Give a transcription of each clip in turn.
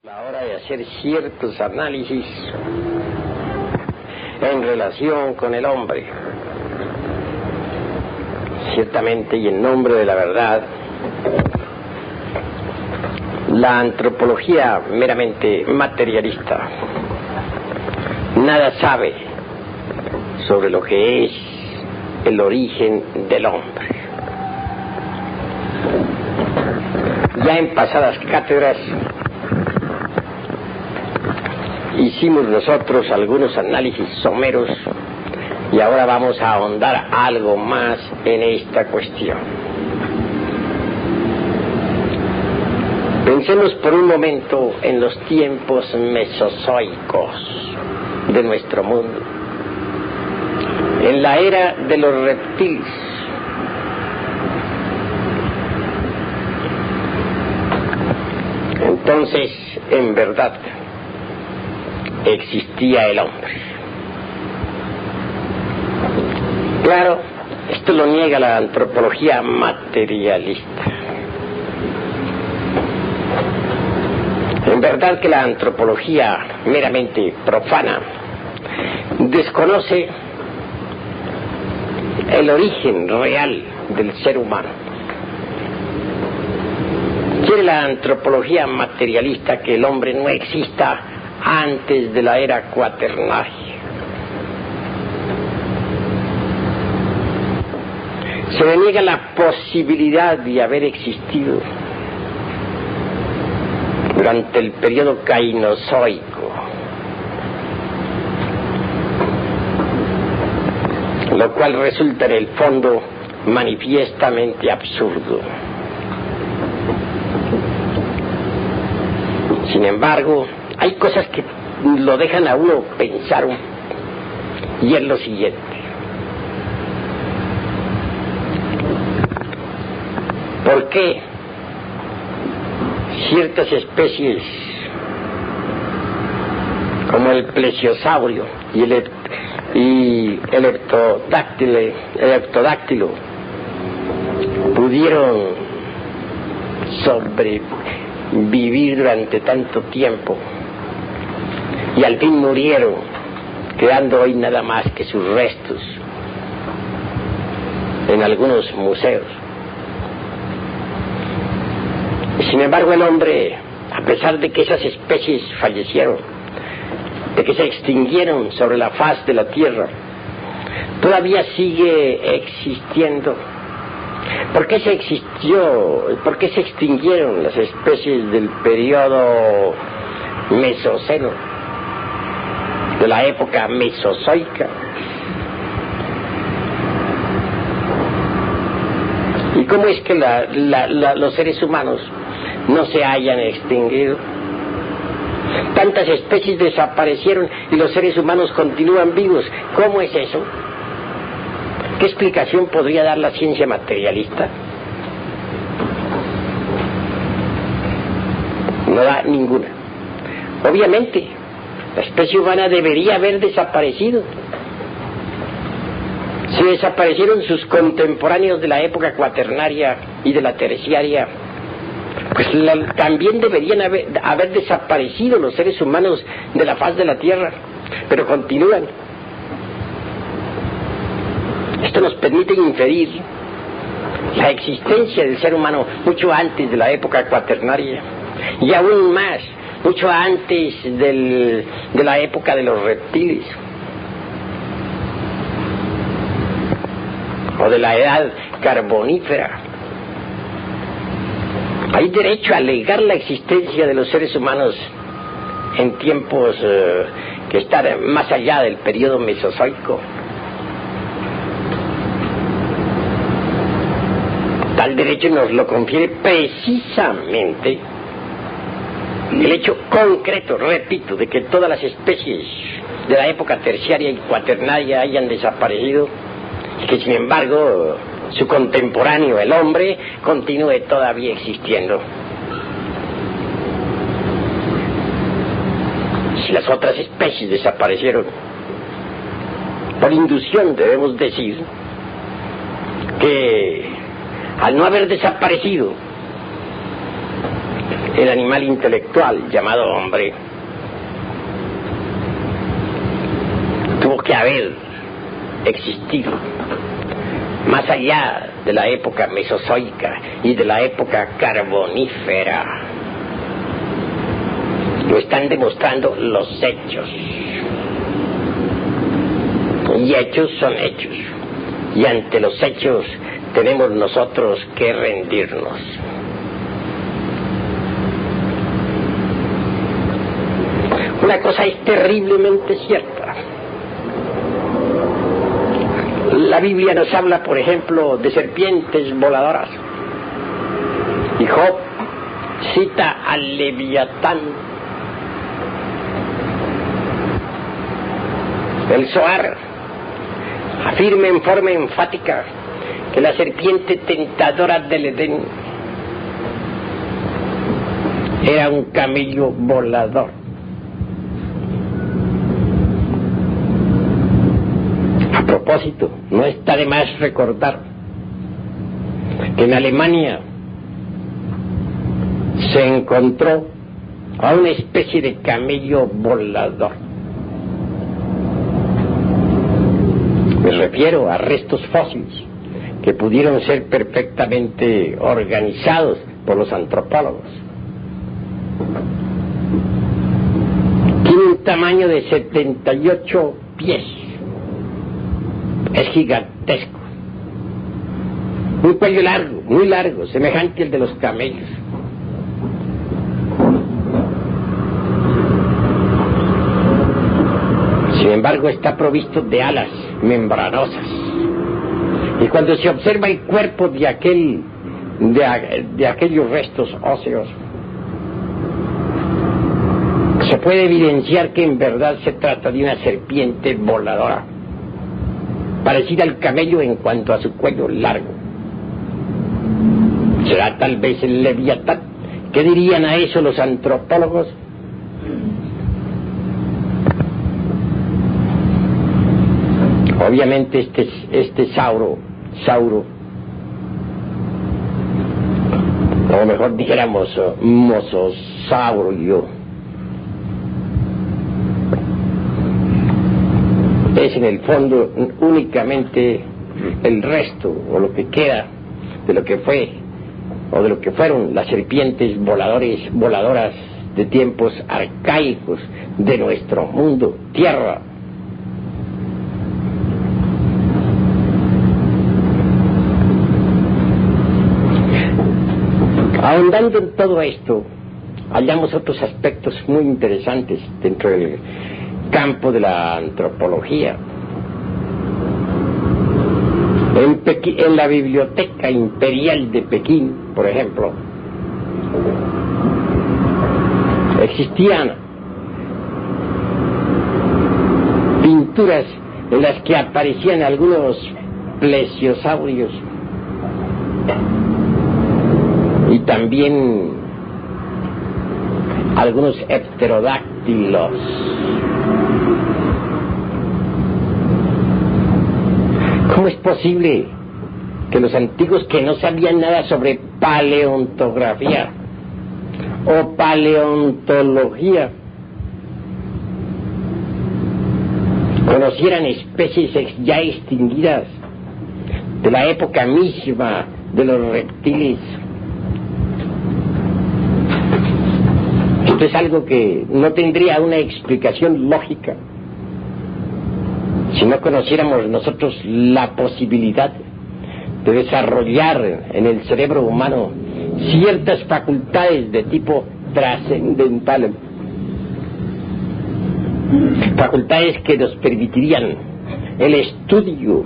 La hora de hacer ciertos análisis en relación con el hombre. Ciertamente, y en nombre de la verdad, la antropología meramente materialista nada sabe sobre lo que es el origen del hombre. Ya en pasadas cátedras hicimos nosotros algunos análisis someros y ahora vamos a ahondar algo más en esta cuestión. Pensemos por un momento en los tiempos mesozoicos de nuestro mundo, en la era de los reptiles. Entonces, en verdad, existía el hombre. Claro, esto lo niega la antropología materialista. En verdad que la antropología meramente profana desconoce el origen real del ser humano. Quiere la antropología materialista que el hombre no exista antes de la era cuaternaria. Se le niega la posibilidad de haber existido durante el periodo cainozoico, lo cual resulta en el fondo manifiestamente absurdo. Sin embargo, hay cosas que lo dejan a uno pensar, y es lo siguiente. ¿Por qué ciertas especies como el plesiosaurio y el leptodáctilo pudieron sobrevivir durante tanto tiempo y al fin murieron, quedando hoy nada más que sus restos en algunos museos? Sin embargo, el hombre, a pesar de que esas especies fallecieron, de que se extinguieron sobre la faz de la tierra, todavía sigue existiendo. ¿Por qué se extinguieron las especies del periodo mesoceno, de la época mesozoica? ¿Y cómo es que los seres humanos no se hayan extinguido? Tantas especies desaparecieron y los seres humanos continúan vivos. ¿Cómo es eso? ¿Qué explicación podría dar la ciencia materialista? No da ninguna. Obviamente, la especie humana debería haber desaparecido. Si desaparecieron sus contemporáneos de la época cuaternaria y de la terciaria, pues también deberían haber desaparecido los seres humanos de la faz de la tierra, pero continúan. Esto nos permite inferir la existencia del ser humano mucho antes de la época cuaternaria y aún más, mucho antes de la época de los reptiles o de la edad carbonífera. Hay derecho a alegar la existencia de los seres humanos en tiempos que están más allá del periodo mesozoico. Tal derecho nos lo confiere precisamente el hecho concreto, repito, de que todas las especies de la época terciaria y cuaternaria hayan desaparecido y que sin embargo su contemporáneo, el hombre, continúe todavía existiendo. Si las otras especies desaparecieron, por inducción debemos decir que al no haber desaparecido el animal intelectual llamado hombre tuvo que haber existido más allá de la época mesozoica y de la época carbonífera. Lo están demostrando los hechos. Y hechos son hechos. Y ante los hechos tenemos nosotros que rendirnos. Una cosa es terriblemente cierta. La Biblia nos habla, por ejemplo, de serpientes voladoras. Y Job cita al Leviatán. El Zohar afirma en forma enfática que la serpiente tentadora del Edén era un camello volador. A propósito, no está de más recordar que en Alemania se encontró a una especie de camello volador. Me refiero a restos fósiles que pudieron ser perfectamente organizados por los antropólogos. Tiene un tamaño de 78 pies. Es gigantesco. Un cuello largo, muy largo, semejante al de los camellos. Sin embargo, está provisto de alas membranosas. Y cuando se observa el cuerpo de aquellos restos óseos, se puede evidenciar que en verdad se trata de una serpiente voladora, parecida al camello en cuanto a su cuello largo. ¿Será tal vez el Leviatán? ¿Qué dirían a eso los antropólogos? Obviamente este sauro, o mejor dijéramos mososaurio, es en el fondo únicamente el resto, o lo que queda de lo que fue, o de lo que fueron las serpientes voladoras de tiempos arcaicos de nuestro mundo, tierra. Ahondando en todo esto, hallamos otros aspectos muy interesantes dentro del campo de la antropología. En la Biblioteca Imperial de Pekín, por ejemplo, existían pinturas en las que aparecían algunos plesiosaurios y también algunos pterodáctilos. ¿Cómo es posible que los antiguos, que no sabían nada sobre paleontografía o paleontología, conocieran especies ya extinguidas de la época misma de los reptiles? Esto es algo que no tendría una explicación lógica si no conociéramos nosotros la posibilidad de desarrollar en el cerebro humano ciertas facultades de tipo trascendental, facultades que nos permitirían el estudio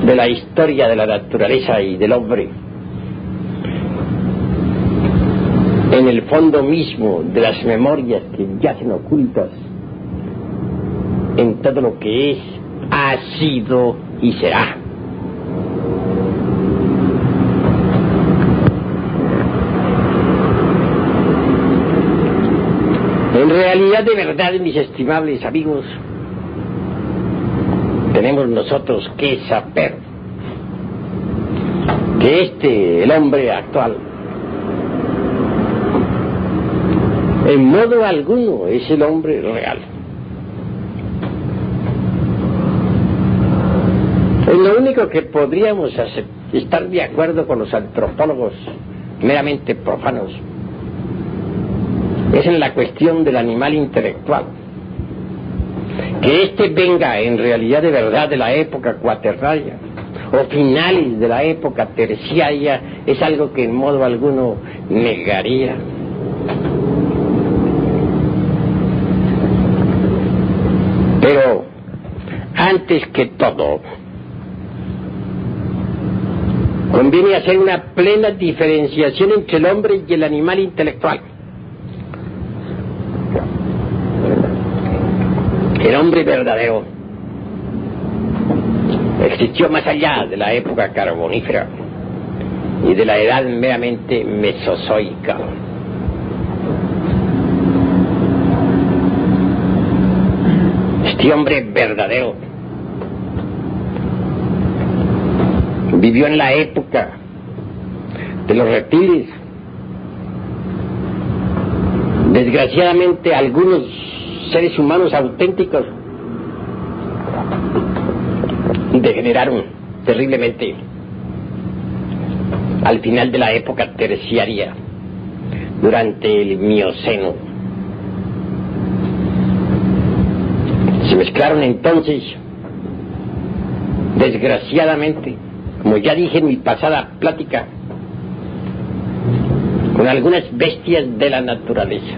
de la historia de la naturaleza y del hombre en el fondo mismo de las memorias que yacen ocultas en todo lo que es, ha sido y será. En realidad, de verdad, mis estimables amigos, tenemos nosotros que saber que el hombre actual, En modo alguno es el hombre real. Es lo único que podríamos estar de acuerdo con los antropólogos meramente profanos. Es en la cuestión del animal intelectual. Que éste venga en realidad de verdad de la época cuaternaria o finales de la época terciaria es algo que en modo alguno negaría. Pero antes que todo conviene hacer una plena diferenciación entre el hombre y el animal intelectual. El hombre verdadero existió más allá de la época carbonífera y de la edad meramente mesozoica. Este hombre verdadero vivió en la época de los reptiles. Desgraciadamente algunos seres humanos auténticos degeneraron terriblemente al final de la época terciaria, durante el Mioceno. Se mezclaron entonces, desgraciadamente, como ya dije en mi pasada plática, con algunas bestias de la naturaleza.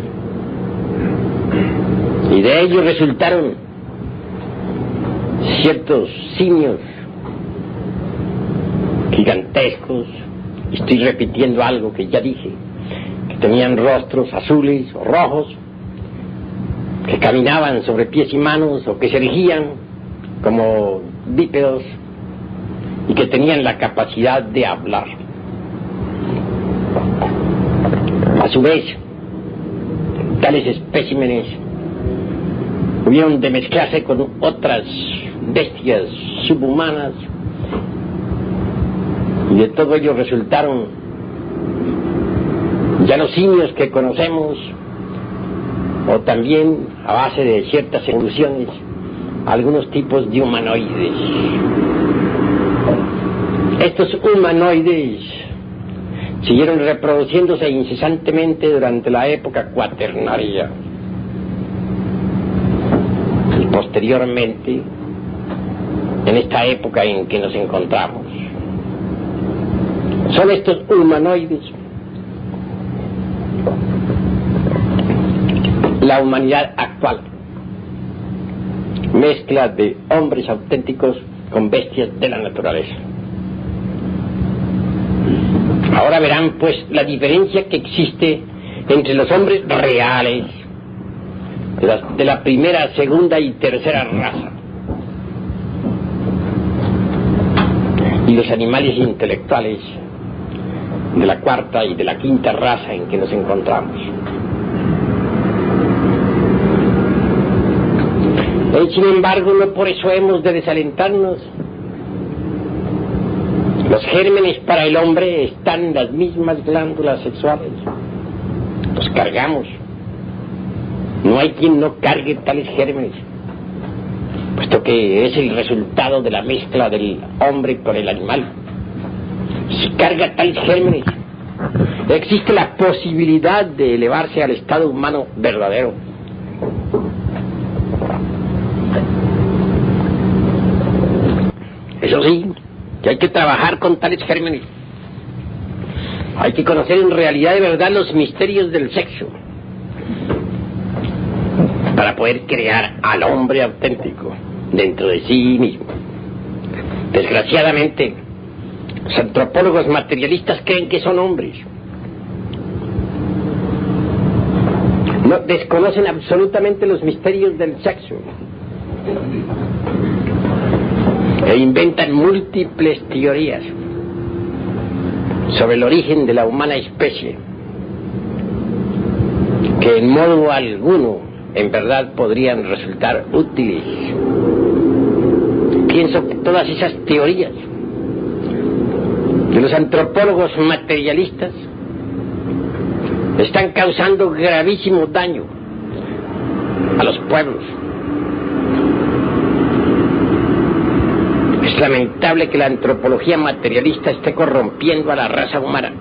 Y de ello resultaron ciertos simios gigantescos. Estoy repitiendo algo que ya dije, que tenían rostros azules o rojos, que caminaban sobre pies y manos o que se erguían como bípedos y que tenían la capacidad de hablar. A su vez, tales especímenes hubieron de mezclarse con otras bestias subhumanas y de todo ello resultaron ya los simios que conocemos, o también a base de ciertas evoluciones algunos tipos de humanoides. Estos humanoides siguieron reproduciéndose incesantemente durante la época cuaternaria. Y posteriormente, en esta época en que nos encontramos, son estos humanoides la humanidad actual, mezcla de hombres auténticos con bestias de la naturaleza. Ahora verán pues la diferencia que existe entre los hombres reales de la primera, segunda y tercera raza y los animales intelectuales de la cuarta y de la quinta raza en que nos encontramos. Sin embargo, no por eso hemos de desalentarnos. Los gérmenes para el hombre están en las mismas glándulas sexuales. Los cargamos. No hay quien no cargue tales gérmenes, puesto que es el resultado de la mezcla del hombre con el animal. Si carga tales gérmenes, existe la posibilidad de elevarse al estado humano verdadero. Eso sí, que hay que trabajar con tales gérmenes. Hay que conocer en realidad de verdad los misterios del sexo para poder crear al hombre auténtico dentro de sí mismo. Desgraciadamente, los antropólogos materialistas creen que son hombres. No, desconocen absolutamente los misterios del sexo e inventan múltiples teorías sobre el origen de la humana especie que en modo alguno en verdad podrían resultar útiles. Pienso que todas esas teorías de los antropólogos materialistas están causando gravísimo daño a los pueblos. Es lamentable que la antropología materialista esté corrompiendo a la raza humana.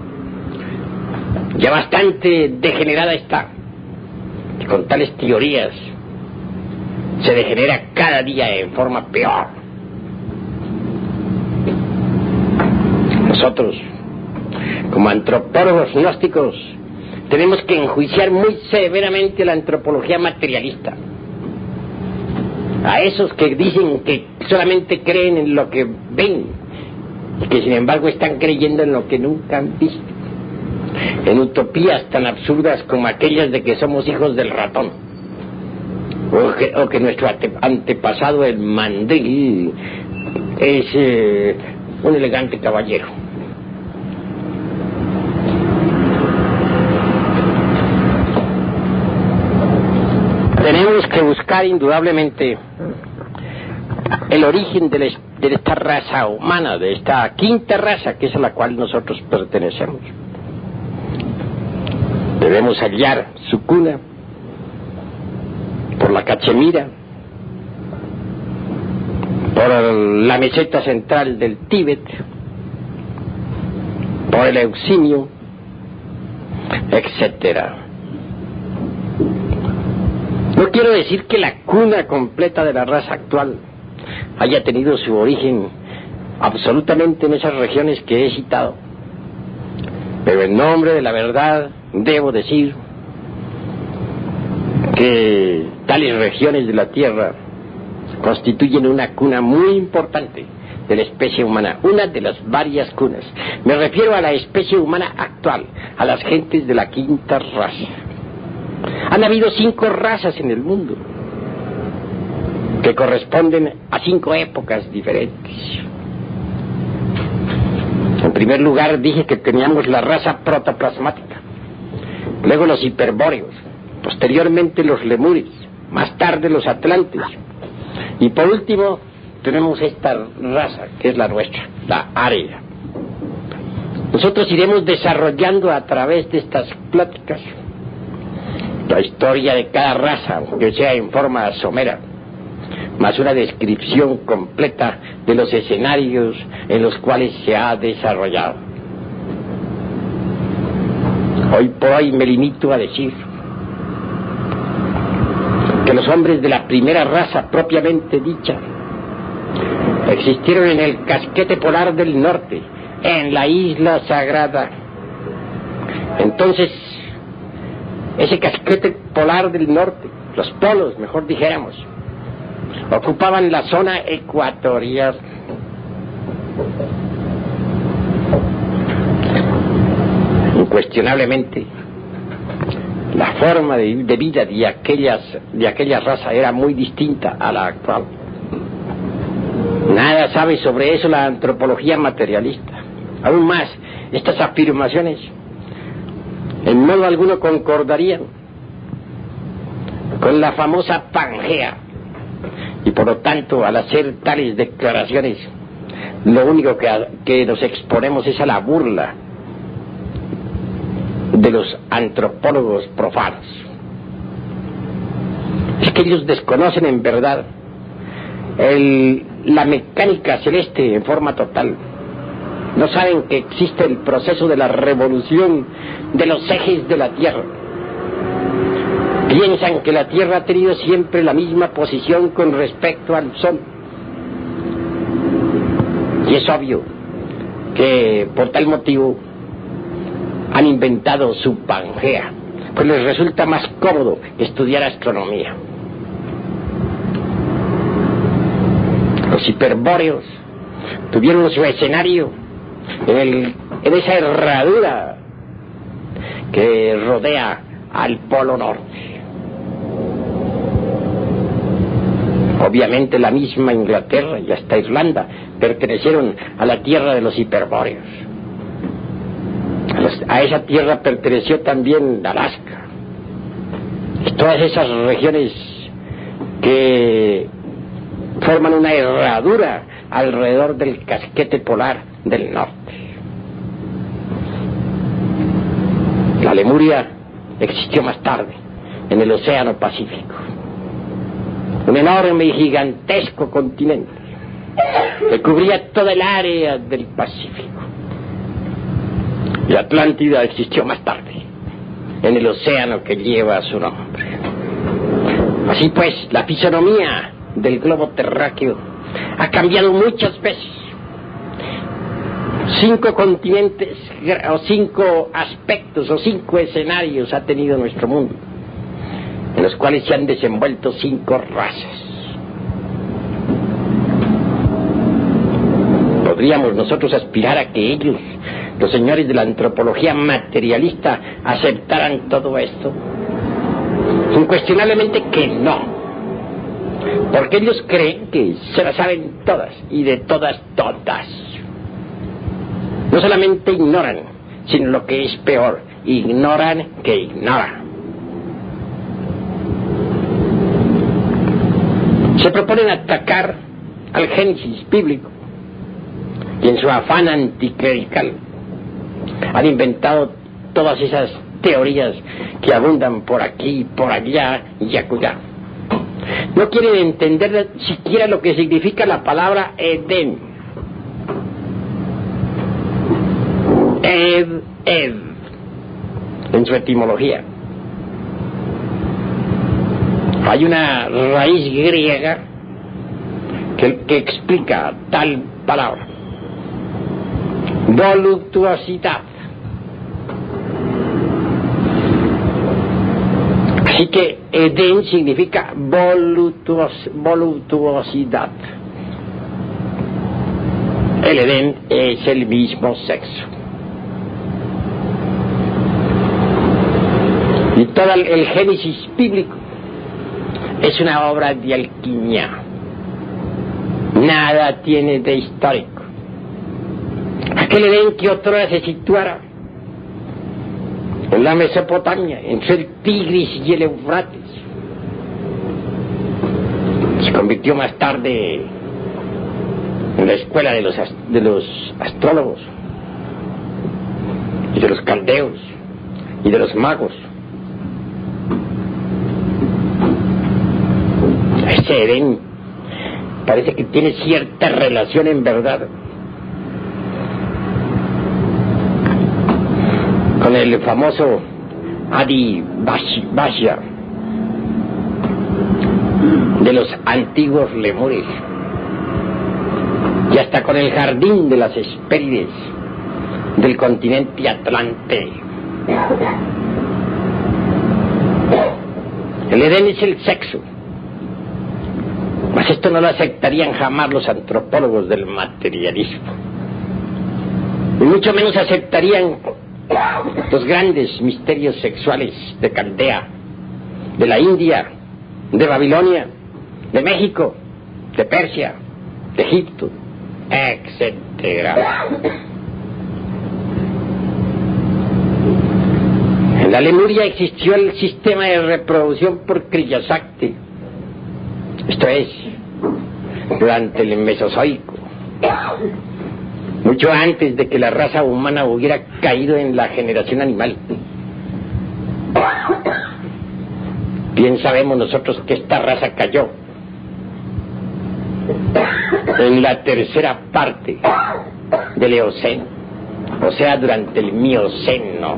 Ya bastante degenerada está. Y con tales teorías se degenera cada día en forma peor. Nosotros, como antropólogos gnósticos, tenemos que enjuiciar muy severamente la antropología materialista. A esos que dicen que solamente creen en lo que ven y que sin embargo están creyendo en lo que nunca han visto, en utopías tan absurdas como aquellas de que somos hijos del ratón, o que nuestro antepasado el mandril es un elegante caballero. Tenemos que buscar indudablemente el origen de esta raza humana, de esta quinta raza que es a la cual nosotros pertenecemos. Debemos hallar su cuna por la Cachemira, por la meseta central del Tíbet, por el Euxinio, etcétera. No quiero decir que la cuna completa de la raza actual haya tenido su origen absolutamente en esas regiones que he citado, pero en nombre de la verdad debo decir que tales regiones de la Tierra constituyen una cuna muy importante de la especie humana, una de las varias cunas. Me refiero a la especie humana actual, a las gentes de la quinta raza. Han habido 5 razas en el mundo que corresponden a 5 épocas diferentes. En primer lugar dije que teníamos la raza protoplasmática, luego los hiperbóreos, posteriormente los lemures, más tarde los atlantes, y por último tenemos esta raza que es la nuestra, la área. Nosotros iremos desarrollando a través de estas pláticas la historia de cada raza, aunque sea en forma somera, más una descripción completa de los escenarios en los cuales se ha desarrollado. Hoy por hoy me limito a decir que los hombres de la primera raza propiamente dicha existieron en el casquete polar del norte, en la isla sagrada. Entonces, ese casquete polar del norte, los polos, mejor dijéramos, ocupaban la zona ecuatorial. Incuestionablemente, la forma de vida de aquella raza era muy distinta a la actual. Nada sabe sobre eso la antropología materialista. Aún más, estas afirmaciones en modo alguno concordarían con la famosa Pangea, y por lo tanto, al hacer tales declaraciones, lo único que nos exponemos es a la burla de los antropólogos profanos. Es que ellos desconocen en verdad la mecánica celeste en forma total. No saben que existe el proceso de la revolución de los ejes de la Tierra. Piensan que la Tierra ha tenido siempre la misma posición con respecto al Sol. Y es obvio que por tal motivo han inventado su Pangea, pues les resulta más cómodo estudiar astronomía. Los hiperbóreos tuvieron su escenario en esa herradura que rodea al Polo Norte. Obviamente la misma Inglaterra y hasta Irlanda pertenecieron a la tierra de los hiperbóreos. A esa tierra perteneció también Alaska. Y todas esas regiones que forman una herradura alrededor del casquete polar del norte. La Lemuria existió más tarde, en el Océano Pacífico. Un enorme y gigantesco continente que cubría toda el área del Pacífico. Y Atlántida existió más tarde, en el océano que lleva su nombre. Así pues, la fisonomía del globo terráqueo ha cambiado muchas veces. 5 continentes, o 5 aspectos, o 5 escenarios ha tenido nuestro mundo, en los cuales se han desenvuelto 5 razas. ¿Podríamos nosotros aspirar a que ellos, los señores de la antropología materialista, aceptaran todo esto? Incuestionablemente que no, porque ellos creen que se las saben todas, y de todas. No solamente ignoran, sino lo que es peor, ignoran que ignoran. Se proponen atacar al Génesis bíblico, y en su afán anticlerical han inventado todas esas teorías que abundan por aquí, por allá y acullá. No quieren entender siquiera lo que significa la palabra Edén. Ed, en su etimología. Hay una raíz griega que explica tal palabra: voluptuosidad. Así que Edén significa voluptuosidad. El Edén es el mismo sexo. Y todo el Génesis bíblico es una obra de alquimia. Nada tiene de histórico. Aquel Edén que otrora se situara en la Mesopotamia, entre el Tigris y el Eufrates, se convirtió más tarde en la escuela de los astrólogos y de los caldeos y de los magos. Ese Edén parece que tiene cierta relación en verdad con el famoso Adi Bashya de los antiguos lemures, y hasta con el jardín de las Hespérides del continente Atlante. El Edén es el sexo, mas esto no lo aceptarían jamás los antropólogos del materialismo, y mucho menos aceptarían los grandes misterios sexuales de Caldea, de la India, de Babilonia, de México, de Persia, de Egipto, etcétera. En la Lemuria existió el sistema de reproducción por Kriyasakti, esto es, durante el Mesozoico, mucho antes de que la raza humana hubiera caído en la generación animal. Bien sabemos nosotros que esta raza cayó en la tercera parte del Eoceno, o sea, durante el Mioceno.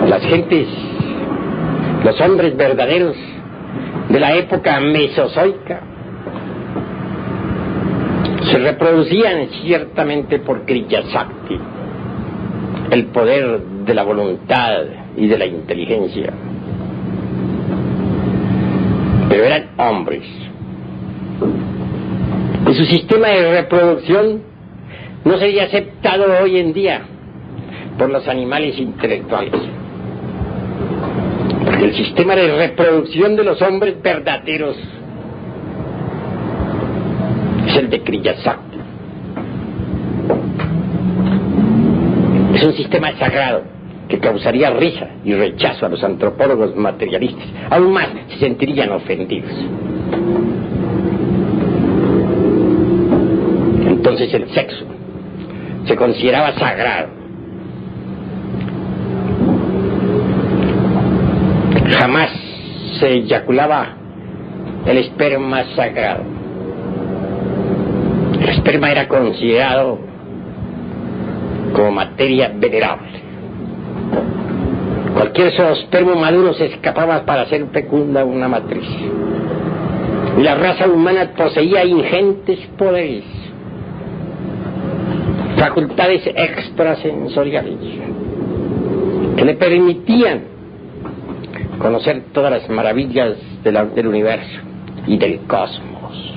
Las gentes, los hombres verdaderos de la época mesozoica, se reproducían ciertamente por Kriyasakti, el poder de la voluntad y de la inteligencia, pero eran hombres, y su sistema de reproducción no sería aceptado hoy en día por los animales intelectuales. El sistema de reproducción de los hombres verdaderos es el de Kriyasakti. Es un sistema sagrado que causaría risa y rechazo a los antropólogos materialistas. Aún más se sentirían ofendidos. Entonces el sexo se consideraba sagrado. Jamás se eyaculaba el esperma sagrado. El esperma era considerado como materia venerable. Cualquier zoospermo maduro se escapaba para hacer fecunda una matriz. Y la raza humana poseía ingentes poderes, facultades extrasensoriales, que le permitían conocer todas las maravillas del universo y del cosmos.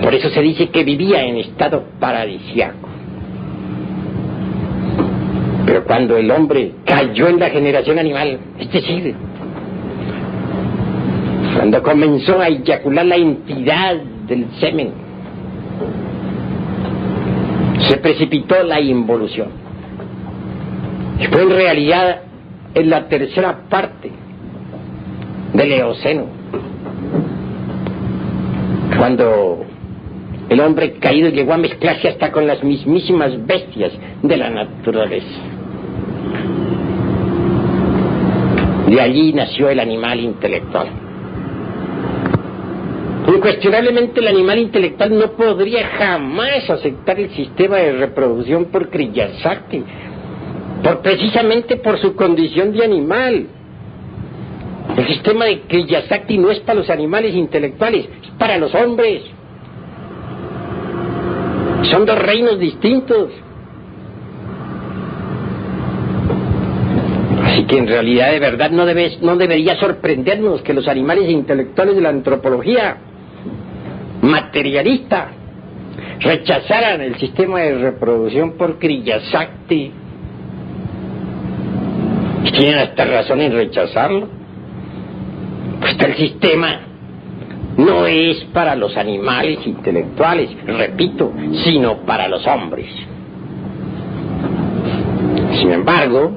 Por eso se dice que vivía en estado paradisíaco. Pero cuando el hombre cayó en la generación animal, es decir, cuando comenzó a eyacular la entidad del semen, se precipitó la involución. Y fue en realidad en la tercera parte del Eoceno cuando el hombre caído llegó a mezclarse hasta con las mismísimas bestias de la naturaleza. De allí nació el animal intelectual. Incuestionablemente el animal intelectual no podría jamás aceptar el sistema de reproducción por Kriyasakti, precisamente por su condición de animal. El sistema de Kriyasakti no es para los animales intelectuales, es para los hombres. Son dos reinos distintos. Así que en realidad de verdad no debería sorprendernos que los animales intelectuales de la antropología materialista rechazaran el sistema de reproducción por Kriyasakti. Y tienen hasta razón en rechazarlo. Pues el sistema no es para los animales intelectuales, repito, sino para los hombres. Sin embargo,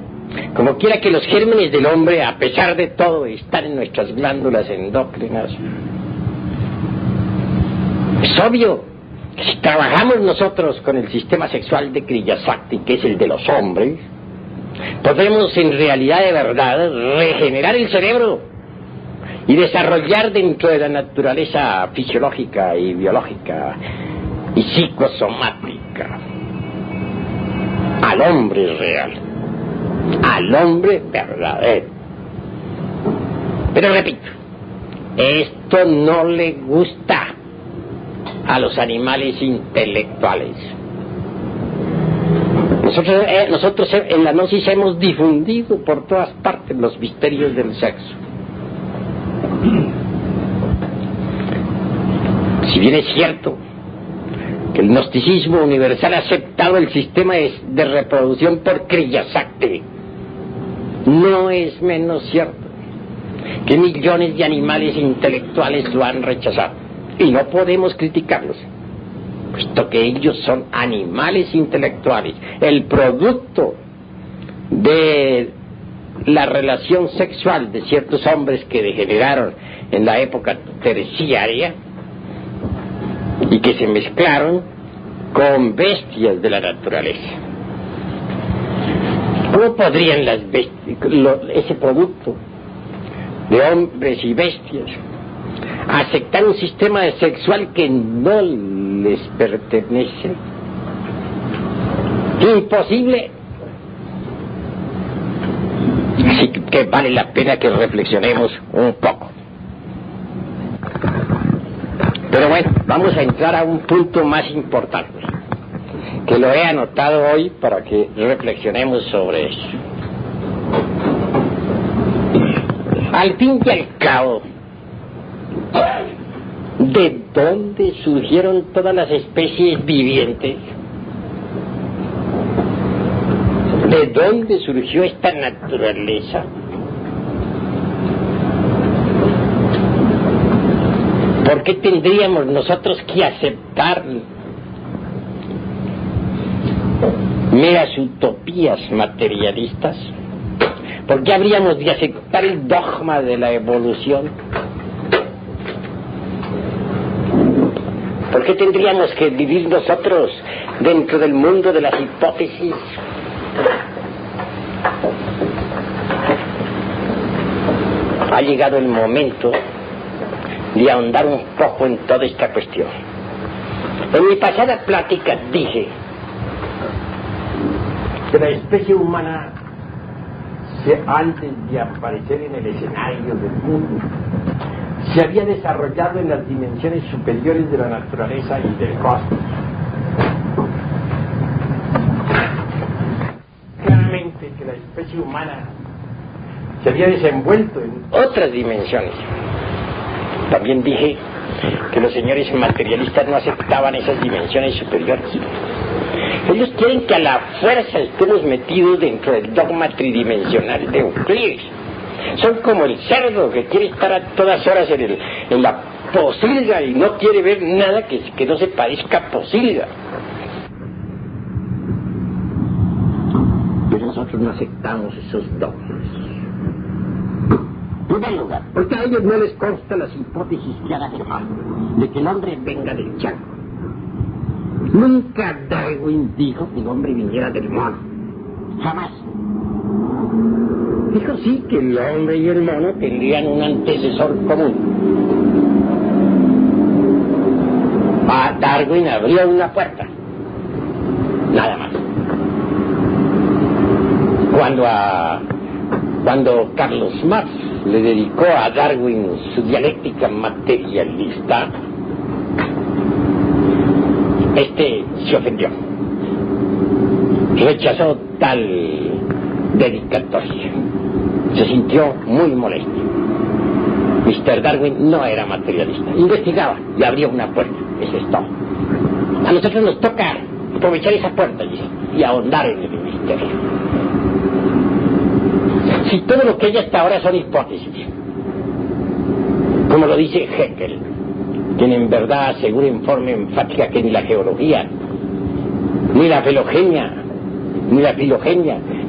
como quiera que los gérmenes del hombre, a pesar de todo, están en nuestras glándulas endócrinas, es obvio que si trabajamos nosotros con el sistema sexual de Kriyasakti, que es el de los hombres, podremos en realidad de verdad regenerar el cerebro y desarrollar dentro de la naturaleza fisiológica y biológica y psicosomática al hombre real, al hombre verdadero. Pero repito, esto no le gusta a los animales intelectuales. Nosotros en la gnosis hemos difundido por todas partes los misterios del sexo. Si bien es cierto que el gnosticismo universal ha aceptado el sistema de reproducción por Kriyasakti, no es menos cierto que millones de animales intelectuales lo han rechazado. Y no podemos criticarlos, puesto que ellos son animales intelectuales, el producto de la relación sexual de ciertos hombres que degeneraron en la época terciaria y que se mezclaron con bestias de la naturaleza. ¿Cómo podrían las bestias, ese producto de hombres y bestias, aceptar un sistema sexual que no les pertenece? Imposible. Así que vale la pena que reflexionemos un poco. Pero bueno, vamos a entrar a un punto más importante, que lo he anotado hoy para que reflexionemos sobre eso. Al fin y al cabo, ¿de dónde surgieron todas las especies vivientes? ¿De dónde surgió esta naturaleza? ¿Por qué tendríamos nosotros que aceptar meras utopías materialistas? ¿Por qué habríamos de aceptar el dogma de la evolución? ¿Por qué tendríamos que vivir nosotros dentro del mundo de las hipótesis? Ha llegado el momento de ahondar un poco en toda esta cuestión. En mi pasada plática dije que la especie humana, antes de aparecer en el escenario del mundo, se había desarrollado en las dimensiones superiores de la naturaleza y del cosmos. Claramente que la especie humana se había desenvuelto en otras dimensiones. También dije que los señores materialistas no aceptaban esas dimensiones superiores. Ellos quieren que a la fuerza estemos metidos dentro del dogma tridimensional de Euclides. Son como el cerdo que quiere estar a todas horas en la posilga y no quiere ver nada que no se parezca a posilga. Pero nosotros no aceptamos esos dogmas. En primer lugar, porque a ellos no les consta las hipótesis que han afirmado de que el hombre venga del chango. Nunca Darwin dijo que el hombre viniera del mono. Jamás. Dijo sí que el hombre y el mono tendrían un antecesor común. A Darwin abrió una puerta. Nada más. Cuando Carlos Marx le dedicó a Darwin su dialéctica materialista, se ofendió. Rechazó tal dedicatoria. Se sintió muy molesto. Mr. Darwin no era materialista. Investigaba y abría una puerta. Eso es todo. A nosotros nos toca aprovechar esa puerta y ahondar en el misterio. Si todo lo que hay hasta ahora son hipótesis, como lo dice Haeckel, quien en verdad asegura en forma enfática que ni la geología, ni la filogenia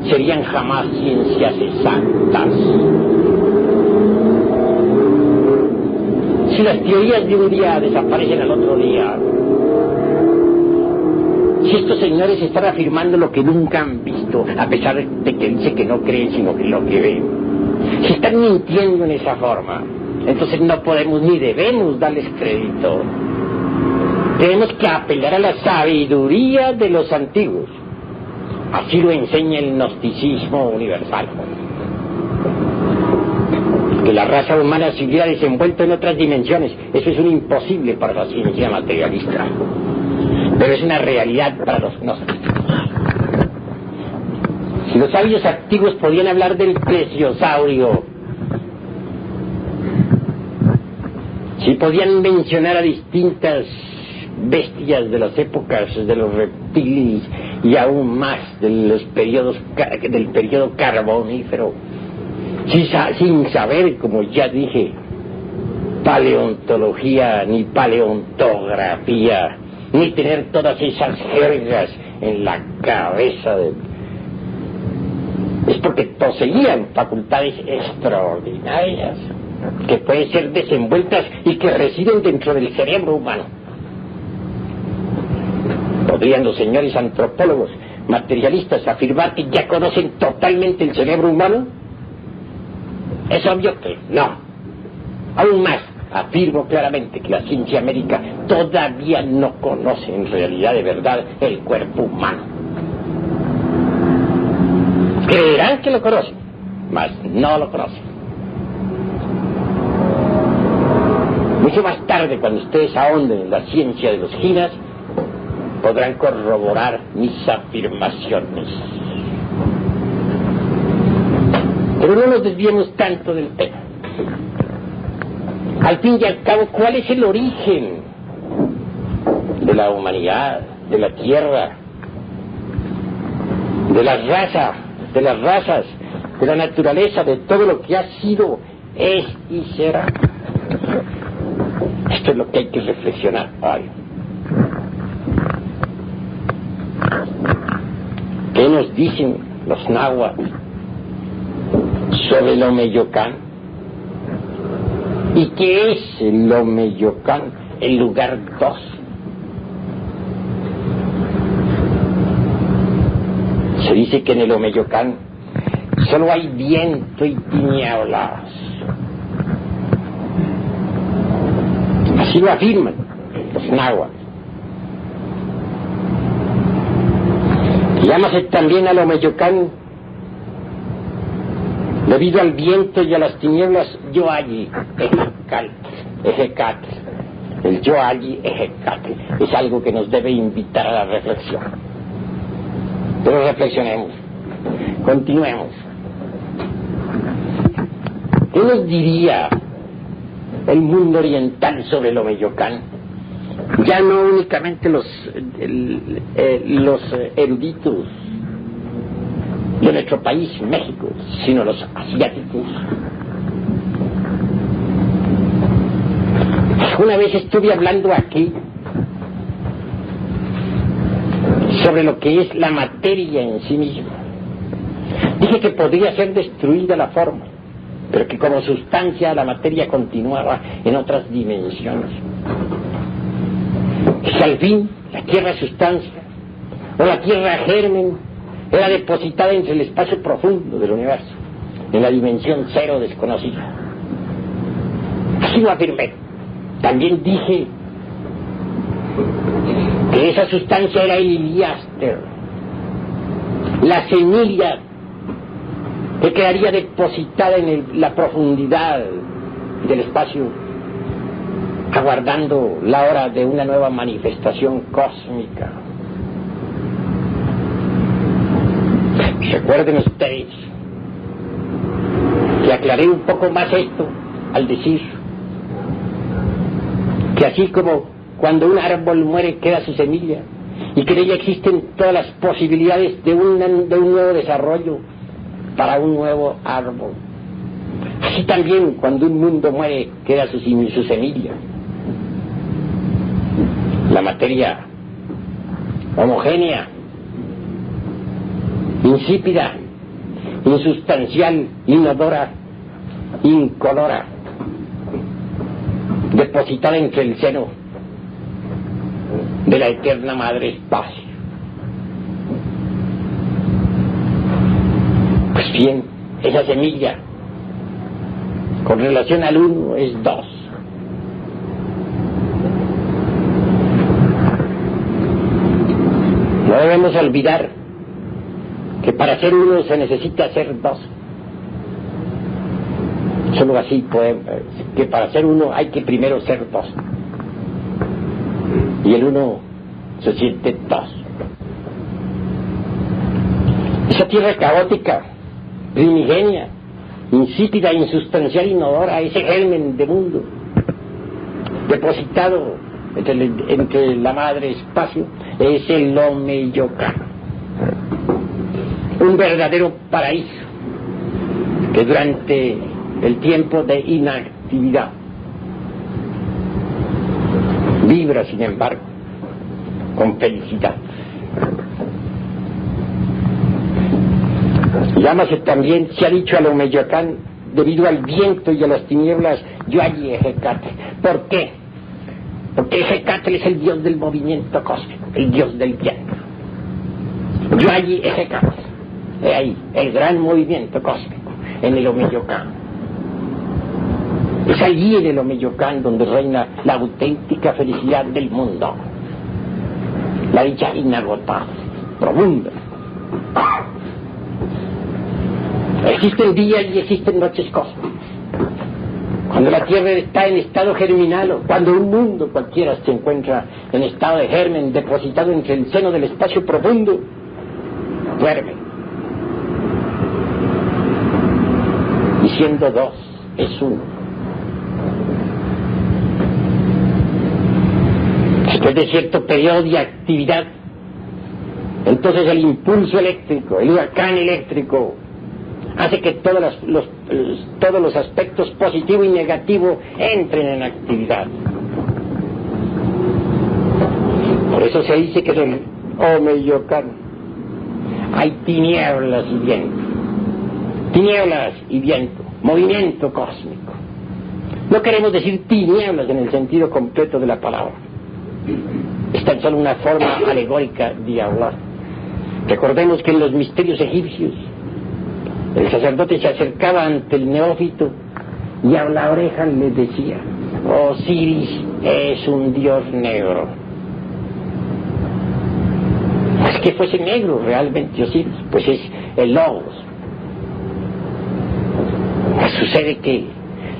serían jamás ciencias exactas. Si las teorías de un día desaparecen al otro día, si estos señores están afirmando lo que nunca han visto, a pesar de que dice que no creen sino que lo que ven, si están mintiendo en esa forma, entonces no podemos ni debemos darles crédito. Tenemos que apelar a la sabiduría de los antiguos. Así lo enseña el gnosticismo universal. Que la raza humana se hubiera desenvuelto en otras dimensiones, eso es un imposible para la ciencia materialista. Pero es una realidad para los gnósticos. Si los sabios antiguos podían hablar del plesiosaurio, si podían mencionar a distintas bestias de las épocas de los reptiles y aún más del periodo carbonífero, sin saber, como ya dije, paleontología ni paleontografía, ni tener todas esas jergas en la cabeza es porque poseían facultades extraordinarias que pueden ser desenvueltas y que residen dentro del cerebro humano. ¿Podrían los señores antropólogos materialistas afirmar que ya conocen totalmente el cerebro humano? Es obvio que no. Aún más, afirmo claramente que la ciencia médica todavía no conoce en realidad de verdad el cuerpo humano. Creerán que lo conocen, mas no lo conocen. Mucho más tarde, cuando ustedes ahonden en la ciencia de los ginas, podrán corroborar mis afirmaciones. Pero no nos desviemos tanto del tema. Al fin y al cabo, ¿cuál es el origen de la humanidad, de la tierra, de las razas, de la naturaleza, de todo lo que ha sido, es y será? Esto es lo que hay que reflexionar hoy. ¿Qué nos dicen los náhuatl sobre el Omeyocan? ¿Y qué es el Omeyocan, el lugar 2 dice que en el Omeyocan solo hay viento y tinieblas. Así lo afirman los náhuatl. Llámase también al Omeyocan, debido al viento y a las tinieblas, Yoalli Ejecatl. El Yoalli Ejecatl es algo que nos debe invitar a la reflexión. Pero reflexionemos, continuemos. ¿Qué nos diría el mundo oriental sobre el Omeyocan? Ya no únicamente los eruditos de nuestro país, México, sino los asiáticos. Una vez estuve hablando aquí sobre lo que es la materia en sí misma. Dije que podría ser destruida la forma, pero que como sustancia la materia continuaba en otras dimensiones. Y que al fin la tierra sustancia, o la tierra germen, era depositada entre el espacio profundo del universo, en la dimensión cero desconocida. Así lo afirmé. También dije que esa sustancia era el Iliáster, la semilla que quedaría depositada en la profundidad del espacio, aguardando la hora de una nueva manifestación cósmica. Recuerden ustedes que aclaré un poco más esto al decir que así como cuando un árbol muere queda su semilla y que en ella existen todas las posibilidades de un nuevo desarrollo para un nuevo árbol, así también cuando un mundo muere queda su semilla. La materia homogénea, insípida, insustancial, inodora, incolora, depositada entre el seno de la eterna madre espacio. Pues bien, esa semilla con relación al uno es dos. No debemos olvidar que para ser uno se necesita ser dos. Solo así podemos, que para ser uno hay que primero ser dos. Y el uno se siente dos. Esa tierra caótica, primigenia, insípida, insustancial, inodora, ese germen de mundo, depositado entre la madre espacio, es el Omeyocan. Un verdadero paraíso que durante el tiempo de inactividad vibra, sin embargo, con felicidad. Llámase también, se ha dicho al Omeyocan, debido al viento y a las tinieblas, Yoalli Ejecatl. ¿Por qué? Porque Ejecatl es el dios del movimiento cósmico, el dios del viento. Yoalli Ejecatl. He ahí, el gran movimiento cósmico, en el Omeyocan. Es allí en el Omeyocan donde reina la auténtica felicidad del mundo. La dicha inagotable, profunda. Existen días y existen noches cósmicas. Cuando la Tierra está en estado germinal, o cuando un mundo cualquiera se encuentra en estado de germen, depositado entre el seno del espacio profundo, duerme. Y siendo dos, es uno. Después de cierto periodo de actividad, entonces el impulso eléctrico, el huracán eléctrico, hace que todos los aspectos positivo y negativo entren en actividad. Por eso se dice que en el Omeyocan hay tinieblas y viento. Tinieblas y viento, movimiento cósmico. No queremos decir tinieblas en el sentido completo de la palabra. Es tan solo una forma alegórica de hablar. Recordemos que en los misterios egipcios el sacerdote se acercaba ante el neófito y a la oreja le decía: Osiris es un dios negro. No es que fuese negro realmente Osiris, pues es el Logos. Sucede que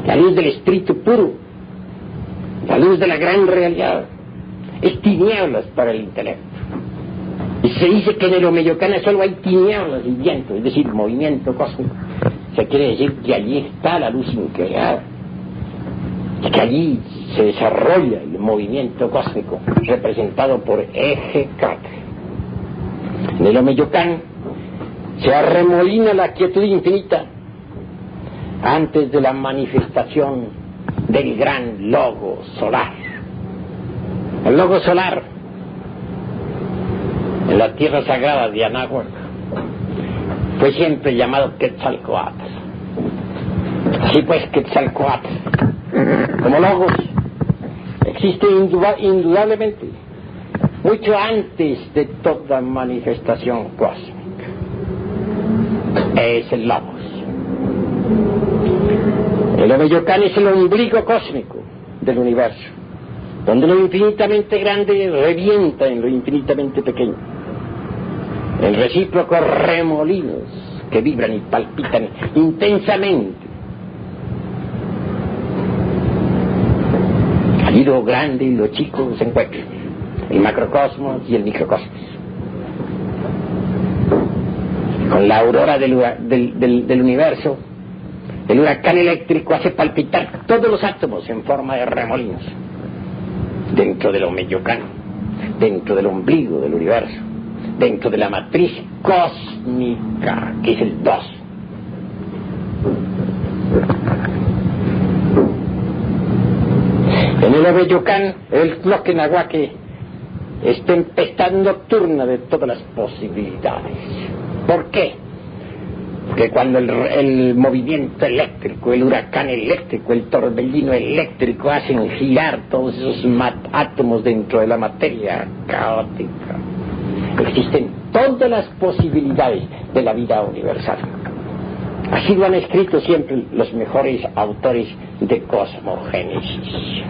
la luz del espíritu puro, la luz de la gran realidad, es tinieblas para el intelecto. Y se dice que en el Omeyocana solo hay tinieblas y viento, es decir, movimiento cósmico. Se quiere decir que allí está la luz increada, que allí se desarrolla el movimiento cósmico representado por eje 4. En el Omeyocán se arremolina la quietud infinita antes de la manifestación del gran logo solar. El logo solar en la tierra sagrada de Anáhuac fue siempre llamado Quetzalcóatl. Así pues, Quetzalcóatl como logos existe indudablemente mucho antes de toda manifestación cósmica. Es el logos. El Omeyocán es el ombligo cósmico del universo, donde lo infinitamente grande revienta en lo infinitamente pequeño, en recíprocos remolinos que vibran y palpitan intensamente. Allí lo grande y lo chico se encuentran, el macrocosmos y el microcosmos. Con la aurora del universo, el huracán eléctrico hace palpitar todos los átomos en forma de remolinos dentro del Omeyocán, dentro del ombligo del universo, dentro de la matriz cósmica, que es el 2. En el Omeyocán, el Tloquenahuaque es tempestad nocturna de todas las posibilidades. ¿Por qué? Porque cuando el movimiento eléctrico, el huracán eléctrico, el torbellino eléctrico hacen girar todos esos átomos dentro de la materia caótica, existen todas las posibilidades de la vida universal. Así lo han escrito siempre los mejores autores de cosmogénesis.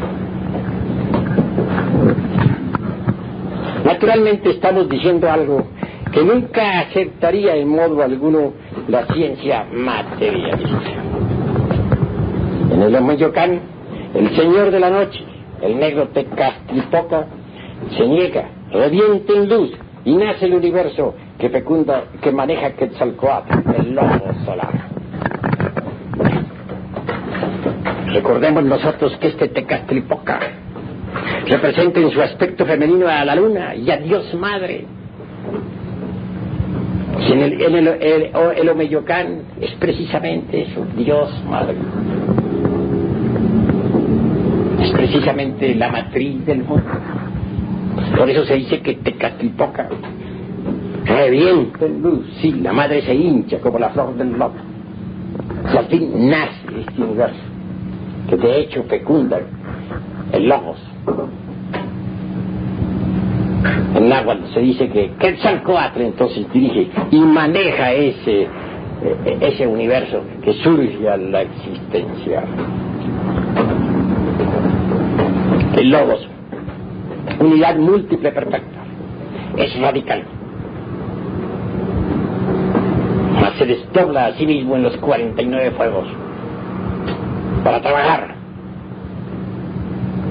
Naturalmente estamos diciendo algo que nunca aceptaría en modo alguno la ciencia materialista. En el Omeyocán, el señor de la noche, el negro Tecastlipoca, se niega, revienta en luz y nace el universo que fecunda, que maneja Quetzalcóatl, el logo solar. Recordemos nosotros que este Tecastlipoca representa en su aspecto femenino a la luna y a Dios Madre. Y el Omeyocán es precisamente eso, Dios Madre. Es precisamente la matriz del mundo. Por eso se dice que Tecastlipoca revienta en luz. Sí, la madre se hincha como la flor del loto. Y al fin nace este universo, que de hecho fecunda el logos. En náhuatl se dice que Quetzalcóatl entonces dirige y maneja ese universo que surge a la existencia. El logos, unidad múltiple perfecta, es radical. Mas se desdobla a sí mismo en los 49 fuegos para trabajar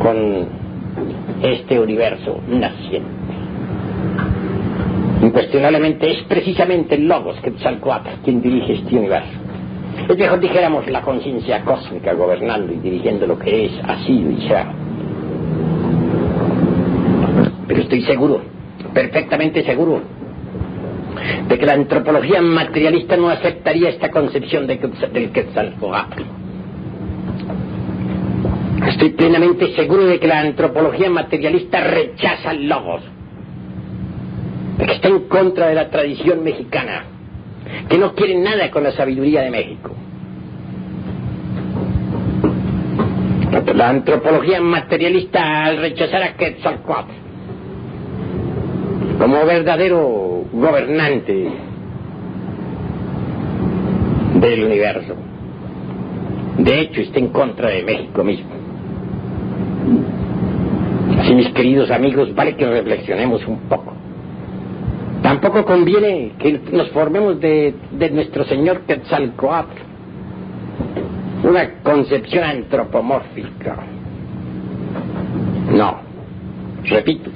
con este universo naciente. Incuestionablemente es precisamente el logos Quetzalcóatl quien dirige este universo. Es mejor dijéramos la conciencia cósmica gobernando y dirigiendo lo que es, ha sido y será. Pero estoy seguro, perfectamente seguro, de que la antropología materialista no aceptaría esta concepción del Quetzalcóatl. Estoy plenamente seguro de que la antropología materialista rechaza el logos, de que está en contra de la tradición mexicana, que no quiere nada con la sabiduría de México. La antropología materialista, al rechazar a Quetzalcóatl como verdadero gobernante del universo. De hecho, está en contra de México mismo. Así, mis queridos amigos, vale que reflexionemos un poco. Tampoco conviene que nos formemos de nuestro señor Quetzalcóatl una concepción antropomórfica. No, repito,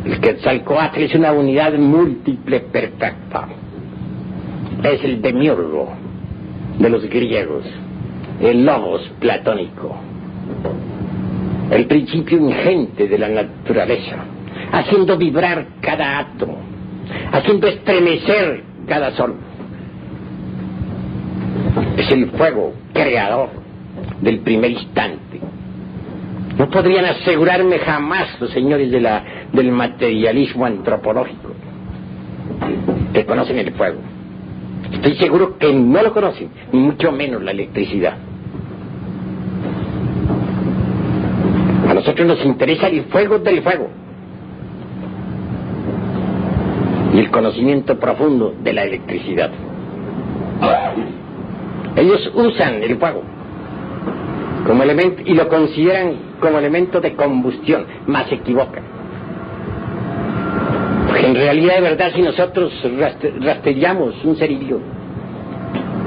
el Quetzalcóatl es una unidad múltiple perfecta. Es el demiurgo de los griegos, el logos platónico, el principio ingente de la naturaleza, haciendo vibrar cada átomo, haciendo estremecer cada sol. Es el fuego creador del primer instante. No podrían asegurarme jamás los señores del materialismo antropológico que conocen el fuego. Estoy seguro que no lo conocen, ni mucho menos la electricidad. A nosotros nos interesa el fuego del fuego y el conocimiento profundo de la electricidad. Ellos usan el fuego como elemento y lo consideran como elemento de combustión, más se equivocan. Porque en realidad, de verdad, si nosotros rastrillamos un cerillo,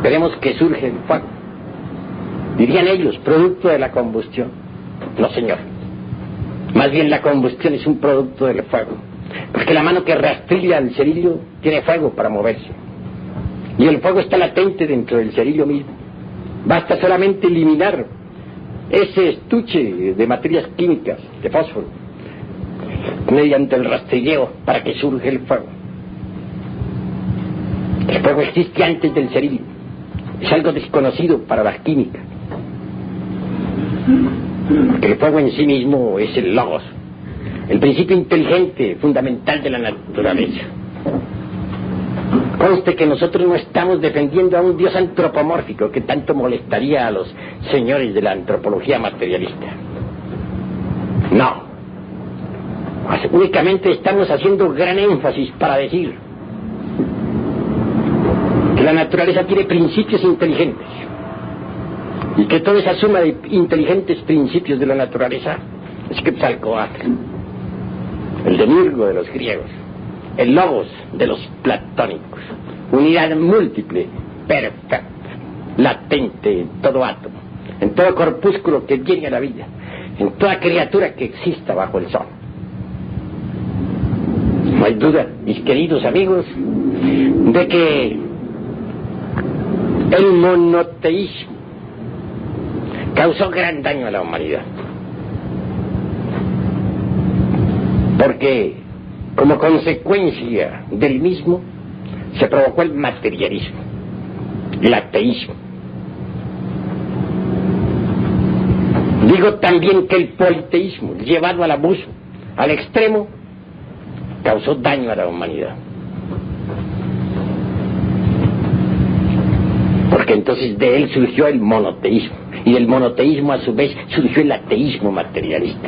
veremos que surge el fuego. Dirían ellos, producto de la combustión. No, señor. Más bien la combustión es un producto del fuego. Porque la mano que rastrilla el cerillo tiene fuego para moverse. Y el fuego está latente dentro del cerillo mismo. Basta solamente eliminar ese estuche de materias químicas, de fósforo, mediante el rastrilleo para que surge el fuego. El fuego existe antes del cerillo. Es algo desconocido para la química. Porque el fuego en sí mismo es el logos, el principio inteligente fundamental de la naturaleza. Conste que nosotros no estamos defendiendo a un Dios antropomórfico que tanto molestaría a los señores de la antropología materialista. No. Únicamente estamos haciendo gran énfasis para decir que la naturaleza tiene principios inteligentes y que toda esa suma de inteligentes principios de la naturaleza es Quetzalcóatl, el demiurgo de los griegos, el logos de los platónicos, unidad múltiple, perfecta, latente en todo átomo, en todo corpúsculo que viene a la vida, en toda criatura que exista bajo el sol. No hay duda, mis queridos amigos, de que el monoteísmo causó gran daño a la humanidad. Porque como consecuencia del mismo se provocó el materialismo, el ateísmo. Digo también que el politeísmo, llevado al abuso, al extremo, causó daño a la humanidad. Porque entonces de él surgió el monoteísmo, y del monoteísmo a su vez surgió el ateísmo materialista.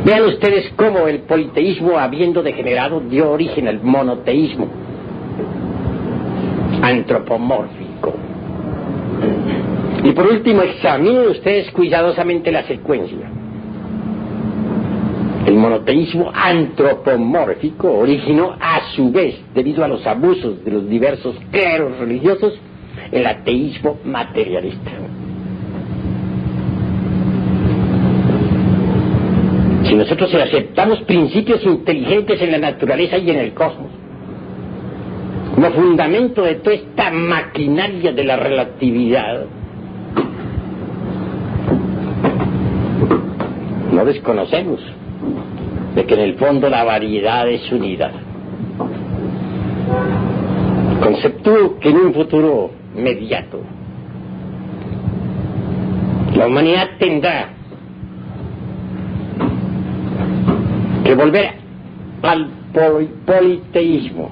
Vean ustedes cómo el politeísmo, habiendo degenerado, dio origen al monoteísmo antropomórfico. Y por último, examinen ustedes cuidadosamente la secuencia. El monoteísmo antropomórfico originó a su vez, debido a los abusos de los diversos cleros religiosos, el ateísmo materialista. Si nosotros aceptamos principios inteligentes en la naturaleza y en el cosmos, como fundamento de toda esta maquinaria de la relatividad, no desconocemos de que en el fondo la variedad es unidad. Conceptúo que en un futuro inmediato la humanidad tendrá que volver al politeísmo,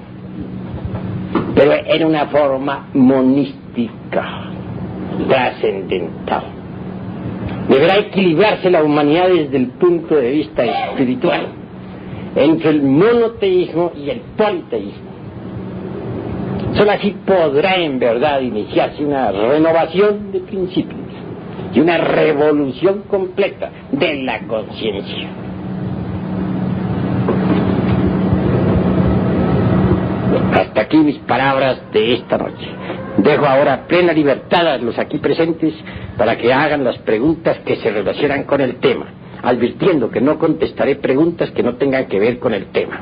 pero en una forma monística, trascendental. Deberá equilibrarse la humanidad desde el punto de vista espiritual entre el monoteísmo y el politeísmo. Solo así podrá en verdad iniciarse una renovación de principios y una revolución completa de la conciencia. Hasta aquí mis palabras de esta noche. Dejo ahora plena libertad a los aquí presentes para que hagan las preguntas que se relacionan con el tema, advirtiendo que no contestaré preguntas que no tengan que ver con el tema.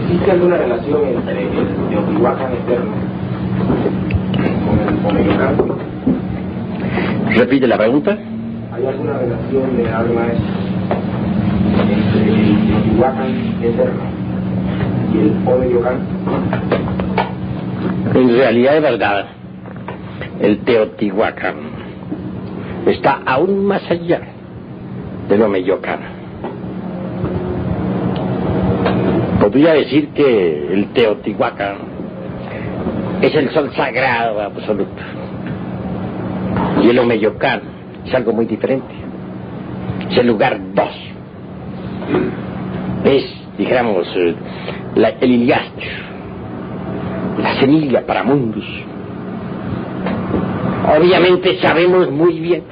¿Existe alguna relación entre el Teotihuacán eterno con el Omeyocan? ¿Repite la pregunta? ¿Hay alguna relación de alma entre el Teotihuacán eterno y el Omeyocan? En realidad es verdad. El Teotihuacán está aún más allá del Omeyocan. Podría decir que el Teotihuacán es el sol sagrado absoluto y el Omeyocan es algo muy diferente. Es el lugar 2. Es, dijéramos, el Iliastro, la semilla para mundos. Obviamente sabemos muy bien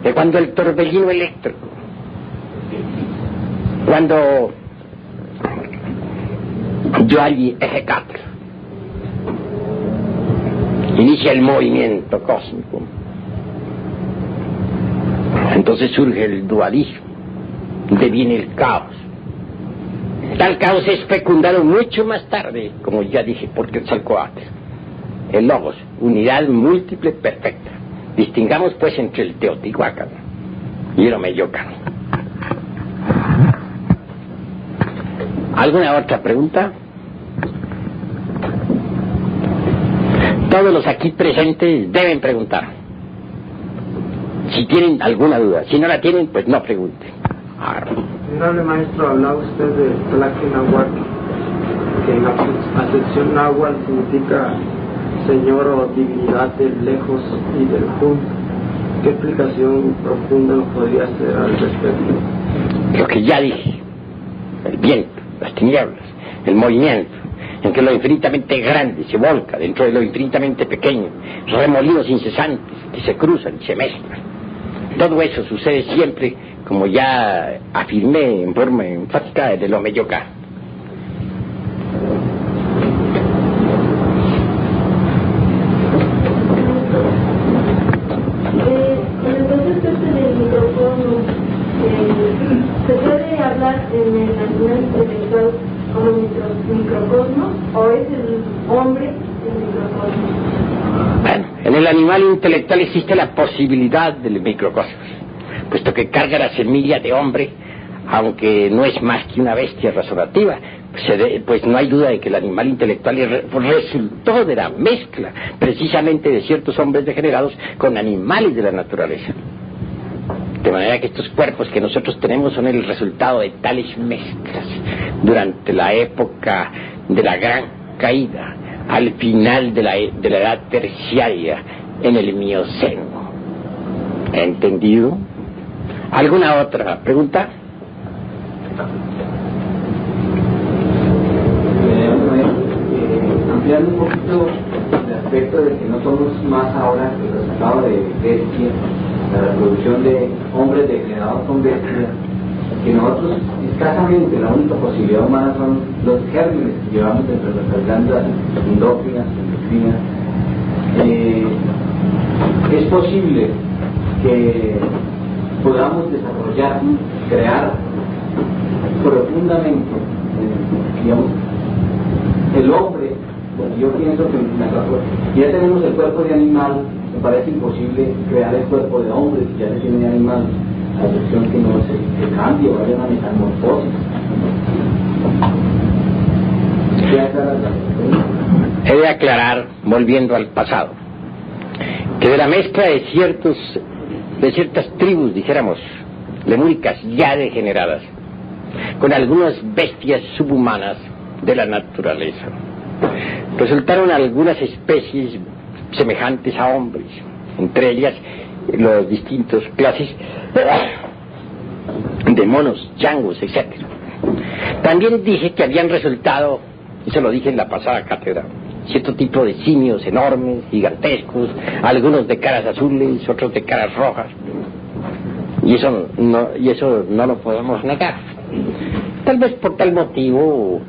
que cuando el torbellino eléctrico, cuando Yoali Ejecatl inicia el movimiento cósmico, entonces surge el dualismo, deviene el caos. Tal caos es fecundado mucho más tarde, como ya dije, por Quetzalcóatl, el Logos, unidad múltiple perfecta. Distingamos pues entre el Teotihuacán y el Omeyocan. ¿Alguna otra pregunta? Todos los aquí presentes deben preguntar. Si tienen alguna duda, si no la tienen, pues no pregunten. Honorable maestro, hablaba usted de Tlaquenahuac, que en la acepción náhuatl significa señor o divinidad del lejos y del junto. ¿Qué explicación profunda nos podría hacer al respecto? Lo que ya dije, el viento, las tinieblas, el movimiento, en que lo infinitamente grande se volca dentro de lo infinitamente pequeño, remolinos incesantes que se cruzan y se mezclan. Todo eso sucede siempre, como ya afirmé en forma enfática, en el Omeyocan. En el concepto del microcosmos, ¿se puede hablar en el nacional intelectual como microcosmos o es el hombre el microcosmos? Bueno, en el animal intelectual existe la posibilidad del microcosmos, puesto que carga la semilla de hombre, aunque no es más que una bestia razonativa. Pues no hay duda de que el animal intelectual resultó de la mezcla precisamente de ciertos hombres degenerados con animales de la naturaleza. De manera que estos cuerpos que nosotros tenemos son el resultado de tales mezclas durante la época de la gran caída, al final de la edad terciaria, en el Mioceno. ¿Entendido? ¿Alguna otra pregunta? Ampliando un poquito el aspecto de que no somos más ahora el resultado de bestia, la reproducción de hombres degenerados con bestias, que nosotros escasamente la única posibilidad humana son los gérmenes que llevamos dentro de nuestras glándulas endócrinas, endocrinas. Es posible que podamos desarrollar, crear profundamente, digamos, el hombre. Porque yo pienso que ya tenemos el cuerpo de animal, me parece imposible crear el cuerpo de hombre si ya se tiene de animal, a excepción que no se cambie o haya una metamorfosis. He de aclarar, volviendo al pasado, que de la mezcla de ciertas tribus, dijéramos, lemúricas ya degeneradas, con algunas bestias subhumanas de la naturaleza, resultaron algunas especies semejantes a hombres, entre ellas los distintos clases de monos, changos, etc. También dije que habían resultado, eso lo dije en la pasada cátedra, cierto tipo de simios enormes, gigantescos, algunos de caras azules, otros de caras rojas, y eso no lo podemos negar. Tal vez por tal motivo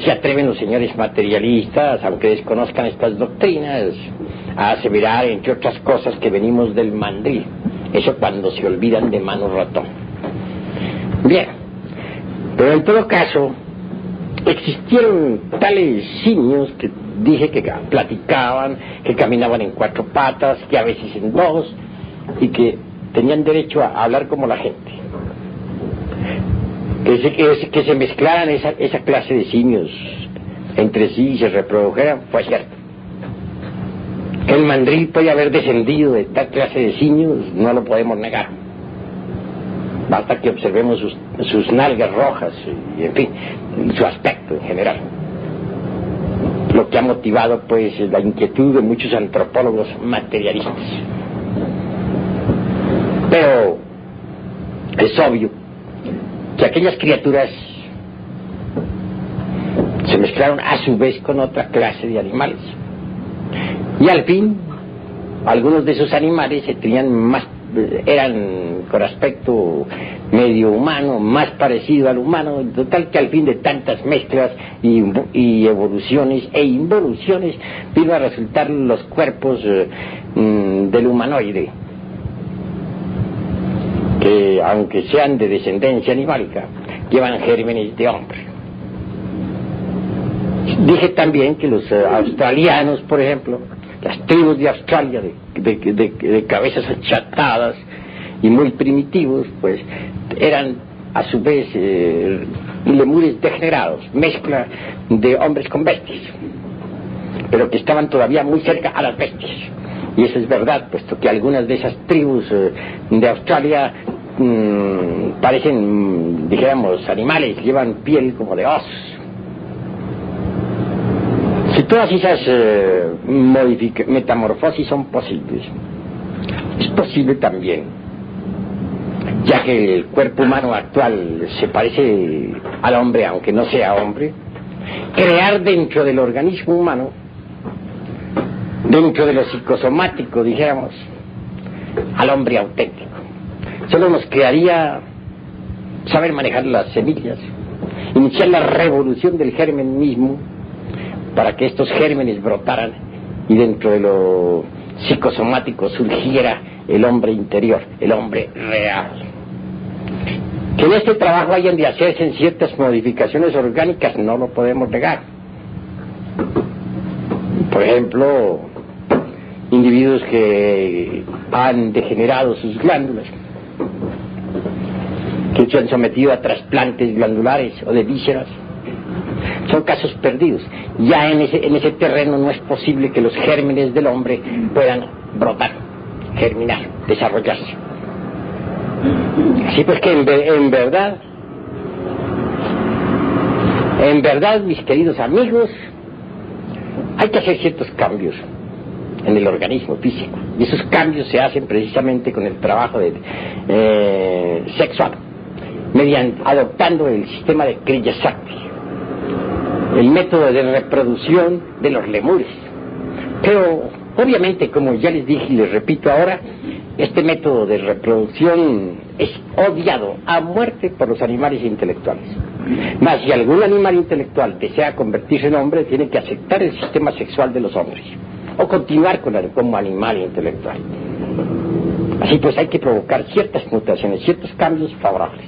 se atreven los señores materialistas, aunque desconozcan estas doctrinas, a aseverar, entre otras cosas, que venimos del mandril. Eso cuando se olvidan de Mano Ratón. Bien, pero en todo caso, existieron tales simios que dije que platicaban, que caminaban en 4 patas, que a veces en 2, y que tenían derecho a hablar como la gente. Que se mezclaran esa clase de simios entre sí y se reprodujeran, fue cierto. El mandril puede haber descendido de tal clase de simios, no lo podemos negar. Basta que observemos sus nalgas rojas y, en fin, su aspecto en general. Lo que ha motivado, pues, la inquietud de muchos antropólogos materialistas. Pero es obvio que aquellas criaturas se mezclaron a su vez con otra clase de animales. Y al fin, algunos de esos animales eran con aspecto medio humano, más parecido al humano, en total que al fin de tantas mezclas y evoluciones e involuciones vino a resultar los cuerpos del humanoide, que aunque sean de descendencia animálica, llevan gérmenes de hombre. Dije también que los australianos, por ejemplo, las tribus de Australia de cabezas achatadas y muy primitivos, pues eran a su vez lemures degenerados, mezcla de hombres con bestias, pero que estaban todavía muy cerca a las bestias. Y eso es verdad, puesto que algunas de esas tribus de Australia parecen, dijéramos, animales, llevan piel como de osos. Si todas esas metamorfosis son posibles, es posible también, ya que el cuerpo humano actual se parece al hombre, aunque no sea hombre, crear dentro del organismo humano, dentro de lo psicosomático, dijéramos, al hombre auténtico. Solo nos quedaría saber manejar las semillas, iniciar la revolución del germen mismo, para que estos gérmenes brotaran y dentro de lo psicosomático surgiera el hombre interior, el hombre real. Que en este trabajo hayan de hacerse en ciertas modificaciones orgánicas no lo podemos negar. Por ejemplo, individuos que han degenerado sus glándulas, que se han sometido a trasplantes glandulares o de vísceras, son casos perdidos. Ya en ese terreno no es posible que los gérmenes del hombre puedan brotar, germinar, desarrollarse. Así pues que en verdad, mis queridos amigos, hay que hacer ciertos cambios en el organismo físico, y esos cambios se hacen precisamente con el trabajo sexual, adoptando el sistema de Kriya Shakti, el método de reproducción de los lemures. Pero obviamente, como ya les dije y les repito ahora, este método de reproducción es odiado a muerte por los animales intelectuales. Mas si algún animal intelectual desea convertirse en hombre, tiene que aceptar el sistema sexual de los hombres o continuar como animal intelectual. Así pues hay que provocar ciertas mutaciones, ciertos cambios favorables.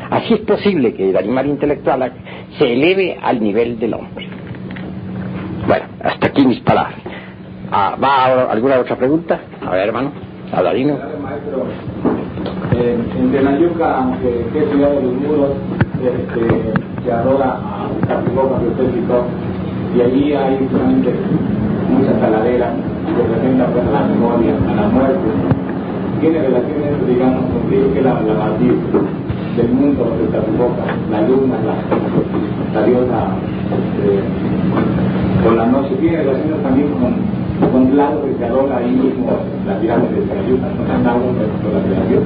Así es posible que el animal intelectual se eleve al nivel del hombre. Bueno, hasta aquí mis palabras. ¿Va alguna otra pregunta? A ver, hermano, Aladino. Maestro, en Tenayuca, aunque es ciudad de los muros, se adora a Tatiboca, que usted citó, y allí hay solamente muchas calaveras que representan pues, a la memoria, a la muerte. Tiene relaciones, digamos, con que la matriz del mundo de Tatiboca, la luna, la diosa con la noche, tiene relaciones también con Son claros que se adora ahí mismo la pirámide de Sayuca, ¿no? Las aguas de la pirámide.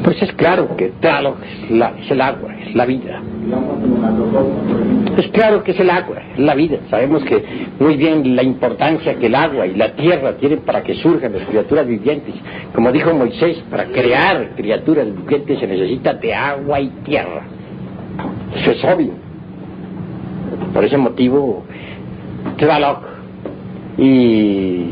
Pues es claro que Tlaloc es el agua, es la vida. Digamos como macrocosmos, por ejemplo. Es claro que es el agua, es la vida. Sabemos que muy bien la importancia que el agua y la tierra tienen para que surjan las criaturas vivientes. Como dijo Moisés, para crear criaturas vivientes se necesita de agua y tierra. Eso es obvio. Por ese motivo, Tlaloc y